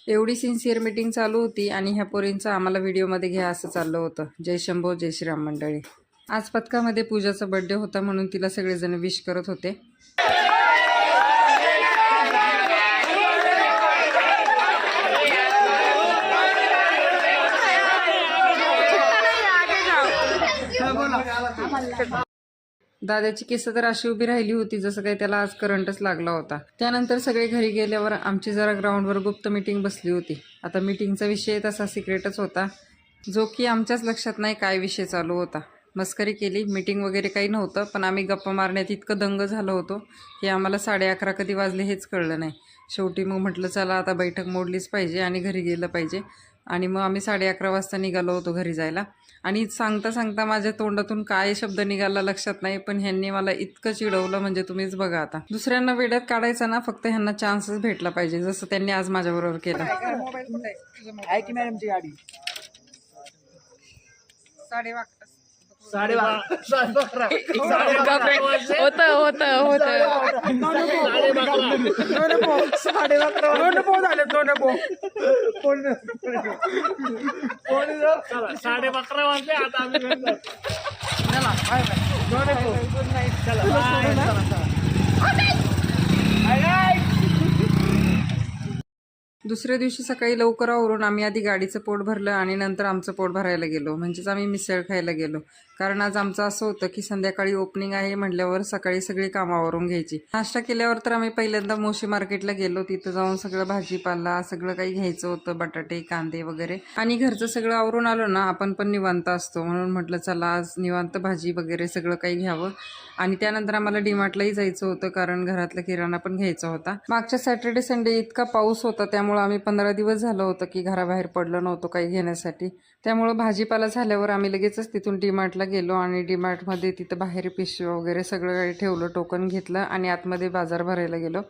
एवढी sincere meeting चालू होती आणि ह्या पोरींचं आम्हाला व्हिडिओमध्ये घ्या असं चाललं होतं. जय शंभो जय श्रीराम मंडळी. आज पथकामध्ये पूजाचा बर्थडे होता म्हणून तिला सगळेजण विश करत होते. दादाची केस तर अशी उभी राहिली होती जसं काही त्याला आज करंटच लागला होता. त्यानंतर सगळे घरी गेल्यावर आमची जरा ग्राउंडवर गुप्त मीटिंग बसली होती. आता मीटिंगचा विषय तसा सिक्रेटच होता, जो की आमच्याच लक्षात नाही काय विषय चालू होता. मस्करी केली, मीटिंग वगैरे काही नव्हतं, पण आम्ही गप्पा मारण्यात इतकं दंग झालो होतो की आम्हाला 11:30 कधी वाजले हेच कळलं नाही. शेवटी मग म्हटलं चला आता बैठक मोडलीच पाहिजे आणि घरी गेलं पाहिजे. आणि मग आम्ही 11:30 वाजता निघालो होतो घरी जायला. आणि सांगता सांगता माझ्या तोंडातून काय शब्द निघाला लक्षात नाही, पण ह्यांनी मला इतकं चिडवलं म्हणजे तुम्हीच बघा. आता दुसऱ्यांना वेड्यात काढायचं ना, फक्त ह्यांना चान्सच भेटला पाहिजे, जसं त्यांनी आज माझ्याबरोबर केलं. दुसऱ्या दिवशी सकाळी लवकर आवरून आम्ही आधी गाडीचं पोट भरलं आणि नंतर आमचं पोट भरायला गेलो, म्हणजेच आम्ही मिसळ खायला गेलो. कारण आज आमचं असं होतं की संध्याकाळी ओपनिंग आहे म्हटल्यावर सकाळी सगळी कामावरून घ्यायची. नाश्ता केल्यावर तर आम्ही पहिल्यांदा मोशी मार्केटला गेलो. तिथं जाऊन सगळं भाजीपाला सगळं काही घ्यायचं होतं, बटाटे कांदे वगैरे. आणि घरचं सगळं आवरून आलो ना, आपण पण निवांत असतो म्हणून म्हटलं चला आज निवांत भाजी वगैरे सगळं काही घ्यावं. आणि त्यानंतर आम्हाला डीमार्टलाही जायचं होतं, कारण घरातला किराणा पण घ्यायचा होता. मागच्या सॅटर्डे संडे इतका पाऊस होता, त्यामुळे आम्ही 15 दिवस झालं होतं की घराबाहेर पडलो नव्हतो काही घेण्यासाठी. त्यामुळं भाजीपाला झाल्यावर आम्ही लगेचच तिथून डीमार्टला गेलो आणि डीमार्टमध्ये तिथं बाहेर पिशवी वगैरे सगळं काही ठेवलं, टोकन घेतलं आणि आतमध्ये बाजार भरायला गेलो.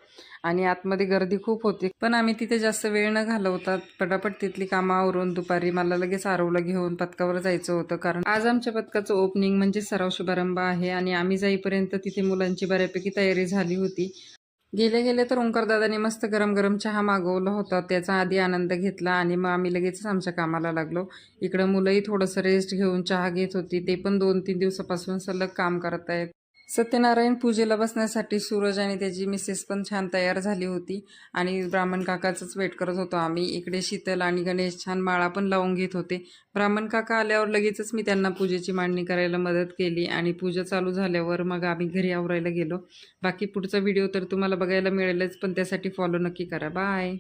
आणि आतमध्ये गर्दी खूप होती, पण आम्ही तिथे जास्त वेळ न घालवता पटापट तिथली कामं आवरून दुपारी मला लगेच आरवला घेऊन पथकावर जायचं होतं. कारण आज आमच्या पथकाचं ओपनिंग म्हणजे सराव शुभारंभ आहे आणि आम्ही जाईपर्यंत तिथे मुलांची बऱ्यापैकी तयारी झाली होती. गेले गेले तर ओंकार दादाने मस्त गरम गरम चहा मागवला होता, त्याचा आधी आनंद घेतला आणि मग आम्ही लगेचच आमच्या कामाला लागलो. इकडं मुलंही थोडंसं रेस्ट घेऊन चहा घेत होती, ते पण 2-3 दिवसापासून सलग काम करत आहेत. सत्यनारायण पूजेला बसण्यासाठी सूरज आणि त्याची मिसेस पण छान तयार झाली होती आणि ब्राह्मण काकाचंच वेट करत होतो आम्ही. इकडे शीतल आणि गणेश छान माळा पण लावून घेत होते. ब्राह्मण काका आल्यावर लगेचच मी त्यांना पूजेची मांडणी करायला मदत केली आणि पूजा चालू झाल्यावर मग आम्ही घरी आवरायला गेलो. बाकी पुढचा व्हिडिओ तर तुम्हाला बघायला मिळेलच, पण त्यासाठी फॉलो नक्की करा. बाय.